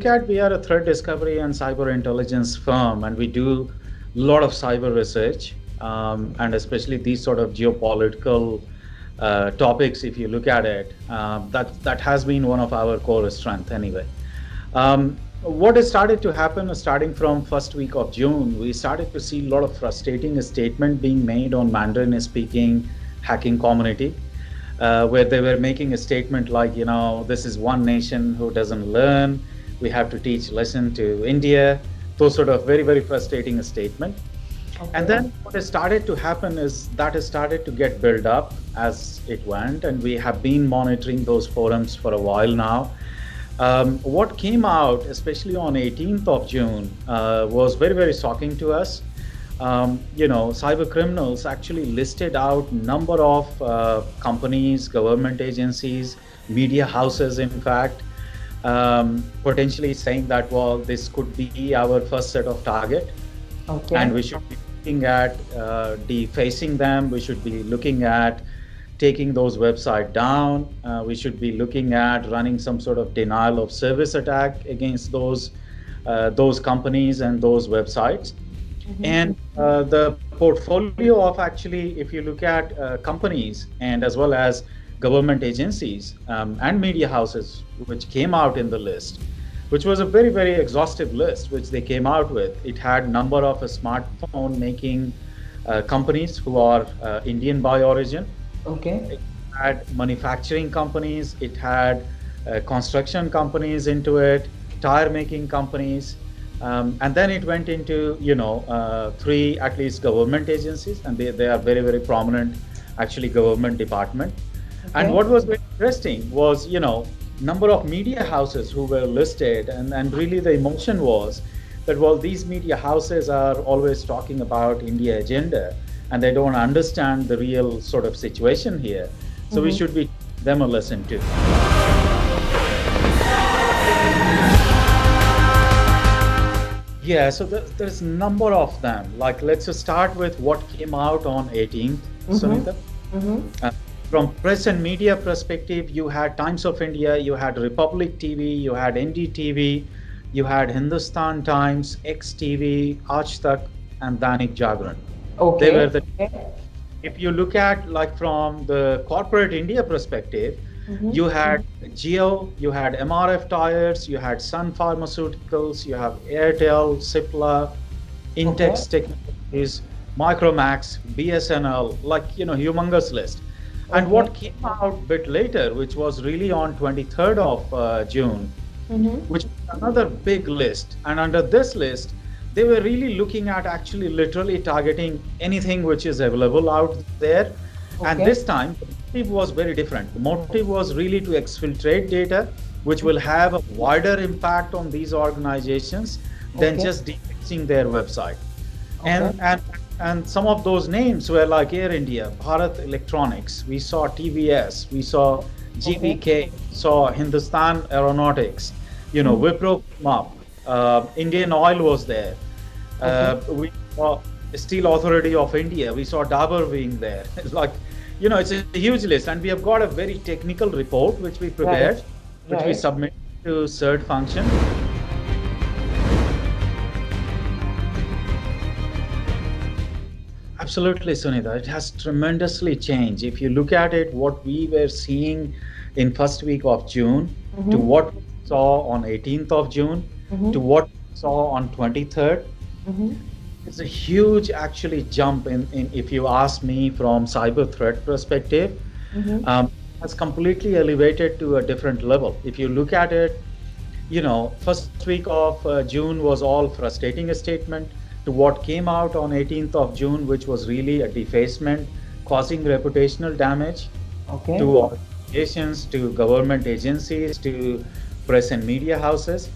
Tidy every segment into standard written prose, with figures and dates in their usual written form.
look at, we are a threat discovery and cyber intelligence firm, and we do a lot of cyber research, and especially these sort of geopolitical topics. If you look at it, that has been one of our core strength anyway. What has started to happen starting from first week of June, we started to see a lot of frustrating statement being made on Mandarin speaking hacking community, where they were making a statement like, this is one nation who doesn't learn. We have to teach lesson to India. Those sort of very, very frustrating statement. And Okay. then what has started to happen is that has started to get built up as it went, and we have been monitoring those forums for a while now. What came out, especially on 18th of June, was very, very shocking to us. Cyber criminals actually listed out number of companies, government agencies, media houses, in fact, potentially saying that, well, this could be our first set of target, and Okay. we should be looking at defacing them. We should be looking at taking those websites down. We should be looking at running some sort of denial of service attack against those companies and those websites. Mm-hmm. And the portfolio of, actually, if you look at companies and as well as government agencies and media houses which came out in the list, which was a very, very exhaustive list which they came out with. It had number of smartphone making companies who are Indian by origin. Okay. It had manufacturing companies. It had construction companies into it, tire making companies, and then it went into three at least government agencies, and they are very, very prominent, actually, government department. And Okay. what was very interesting was, number of media houses who were listed, and really the emotion was that, well, these media houses are always talking about India agenda, and they don't understand the real sort of situation here. So we Mm-hmm. should be them a lesson too. Yeah, so there's a number of them. Like, let's just start with what came out on 18th, Mm-hmm. Sunita. Mm-hmm. Uh, from press and media perspective, you had Times of India, you had Republic TV, you had NDTV, you had Hindustan Times, XTV, Aaj Tak, and Dainik Jagran. They were Okay. the, Okay. if you look at, like, from the corporate India perspective, Mm-hmm. you had Geo, you had MRF Tires, you had Sun Pharmaceuticals, you have Airtel, Cipla, Okay. Intex Technologies, Micromax, BSNL, like, humongous list. And Okay. what came out a bit later, which was really on 23rd of June, Mm-hmm. which was another big list. And under this list, they were really looking at actually literally targeting anything which is available out there. And Okay. this time, the motive was very different. The motive was really to exfiltrate data, which will have a wider impact on these organizations than Okay. just defacing their website. Okay. And some of those names were like Air India, Bharat Electronics, we saw TVS, we saw Okay. GVK, saw Hindustan Aeronautics, Mm-hmm. Wipro came up, Indian Oil was there, Okay. we saw Steel Authority of India, we saw Dabur being there. It's like, it's a huge list, and we have got a very technical report which we Right. prepared, which we Right. submit to CERT function. Absolutely, Sunita. It has tremendously changed. If you look at it, what we were seeing in first week of June to Mm-hmm. what we saw on 18th of June to Mm-hmm. what we saw on 23rd, Mm-hmm. it's a huge actually jump in if you ask me from cyber threat perspective. Mm-hmm. Has completely elevated to a different level. If you look at it, first week of June was all frustrating statement to what came out on 18th of June, which was really a defacement, causing reputational damage Okay. to organizations, to government agencies, to press and media houses,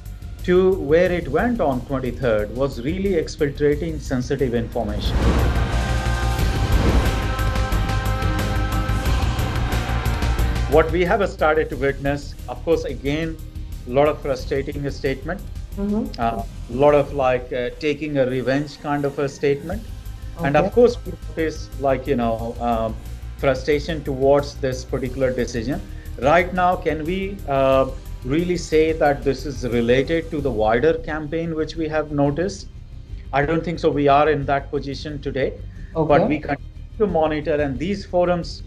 to where it went on 23rd was really exfiltrating sensitive information. What we have started to witness, of course, again, a lot of frustrating statement, Mm-hmm. a lot of like taking a revenge kind of a statement, and Okay. of course, we notice like frustration towards this particular decision. Right now, can we really say that this is related to the wider campaign which we have noticed. I don't think so. We are in that position today, but we Okay. continue to monitor, and these forums,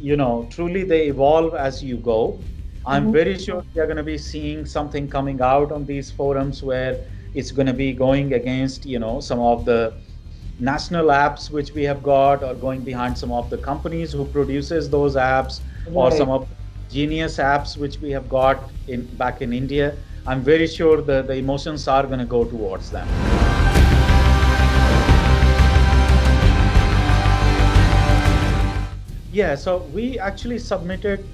truly they evolve as you go. I'm Mm-hmm. very sure we are going to be seeing something coming out on these forums where it's going to be going against, some of the national apps which we have got, or going behind some of the companies who produces those apps, or some Right. of the genius apps which we have got in back in India. I'm very sure the emotions are going to go towards them. Yeah, so we actually submitted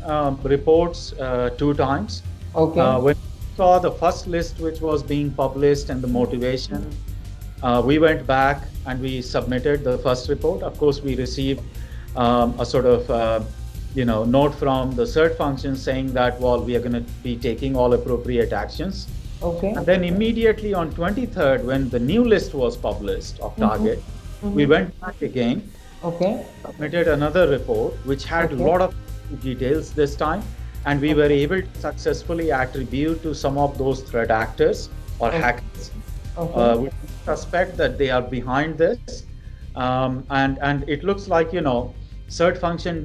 reports 2 times. Okay. When we saw the first list which was being published and the motivation, we went back and we submitted the first report. Of course, we received a sort of note from the CERT function saying that, well, we are going to be taking all appropriate actions. Okay. And then immediately on 23rd, when the new list was published of Mm-hmm. target, we Mm-hmm. went back again, Okay. submitted another report which had a Okay. lot of details this time, and we were Okay. able to successfully attribute to some of those threat actors or Okay. hackers. Okay. We suspect that they are behind this, and it looks like CERT function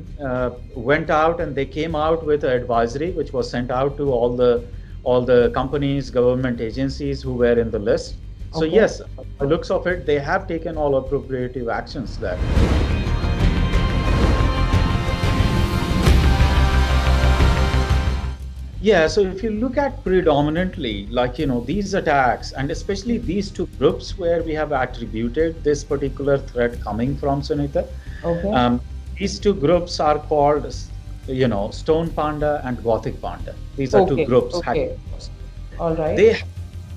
went out and they came out with an advisory which was sent out to all the companies, government agencies who were in the list. So Okay. yes, by the looks of it, they have taken all appropriate actions there. Yeah, so if you look at predominantly, like, these attacks, and especially these two groups where we have attributed this particular threat coming from, Sunita, Okay. um, these two groups are called, Stone Panda and Gothic Panda. These are two Okay. groups, hacker Okay. groups. All right. They have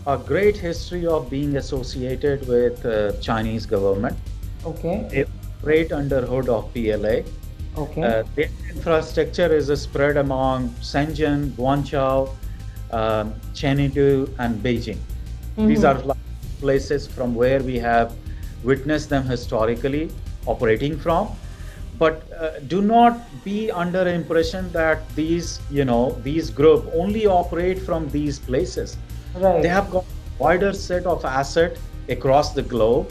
a great history of being associated with Chinese government. Okay. They operate under hood of PLA. Okay. Their infrastructure is spread among Shenzhen, Guangzhou, Chengdu, and Beijing. These Mm-hmm. are like places from where we have witnessed them historically operating from. But do not be under impression that these group only operate from these places. They Right. have got wider set of asset across the globe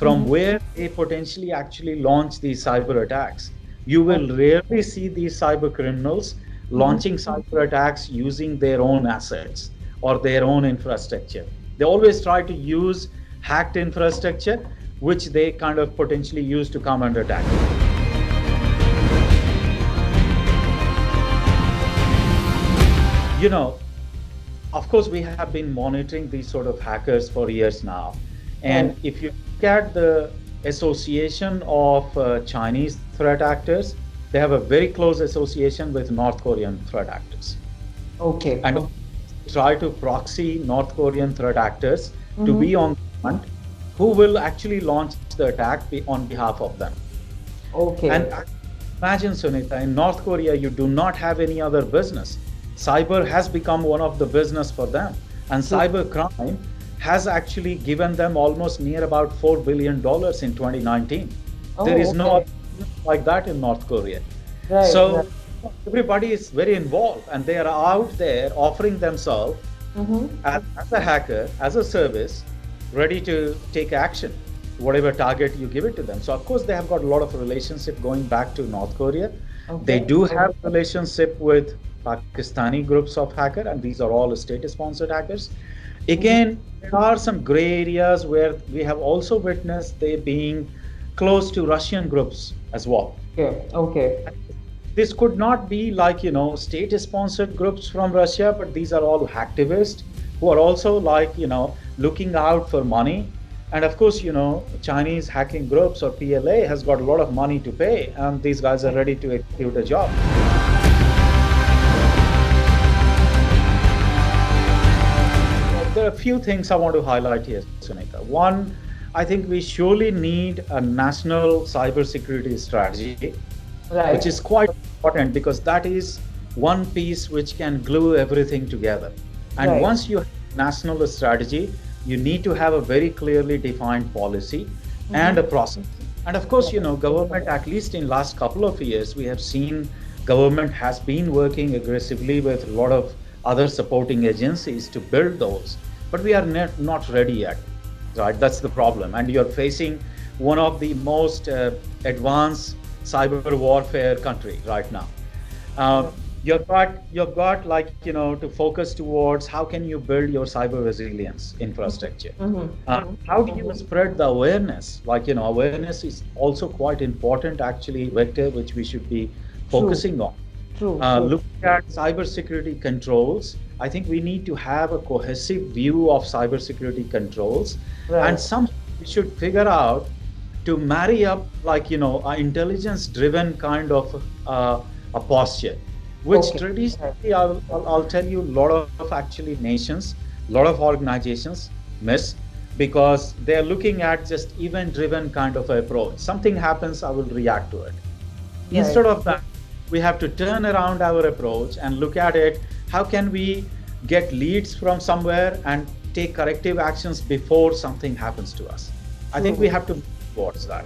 from Mm-hmm. where they potentially actually launch these cyber attacks. You will Okay. rarely see these cyber criminals Mm-hmm. launching cyber attacks using their own assets or their own infrastructure. They always try to use hacked infrastructure, which they kind of potentially use to come and attack. You know, of course, we have been monitoring these sort of hackers for years now. Right. And if you look at the association of Chinese threat actors, they have a very close association with North Korean threat actors. Okay. And try to proxy North Korean threat actors to Mm-hmm. be on the front, who will actually launch the attack on behalf of them. And Okay. imagine, Sunita, in North Korea, you do not have any other business. Cyber has become one of the business for them. And True. cyber crime has actually given them almost near about $4 billion in 2019. There Oh, is no okay. other business like that in North Korea. Right. Right. So everybody is very involved and they are out there offering themselves Mm-hmm. as a hacker, as a service, ready to take action, whatever target you give it to them. So of course they have got a lot of relationship going back to North Korea. They Okay. do have relationship with Pakistani groups of hacker, and these are all state-sponsored hackers. Mm-hmm. Again, there are some gray areas where we have also witnessed they being close to Russian groups as well. Okay. Okay. This could not be like state sponsored groups from Russia, but these are all hacktivists who are also like looking out for money. And of course, Chinese hacking groups or PLA has got a lot of money to pay, and these guys are ready to execute a job. There are a few things I want to highlight here, Sunita. One, I think we surely need a national cybersecurity strategy, which Right. is quite important because that is one piece which can glue everything together. And Right. once you have a national strategy, you need to have a very clearly defined policy and Mm-hmm. a process. And of course, government, at least in last couple of years, we have seen government has been working aggressively with a lot of other supporting agencies to build those, but we are not ready yet, right? That's the problem. And you're facing one of the most advanced cyber warfare country right now. Yeah. You've got like, to focus towards how can you build your cyber resilience infrastructure. How do you spread the awareness? Like, awareness is also quite important, actually, vector, which we should be True. focusing on. True. Looking at cybersecurity controls, I think we need to have a cohesive view of cybersecurity controls, Right. and some we should figure out to marry up, like, an intelligence-driven kind of a posture, which Okay. traditionally I'll tell you, a lot of actually nations, a lot of organizations miss, because they're looking at just event-driven kind of approach. Something happens, I will react to it. Instead Right. of that, we have to turn around our approach and look at it. How can we get leads from somewhere and take corrective actions before something happens to us? I think we True. have to move towards that.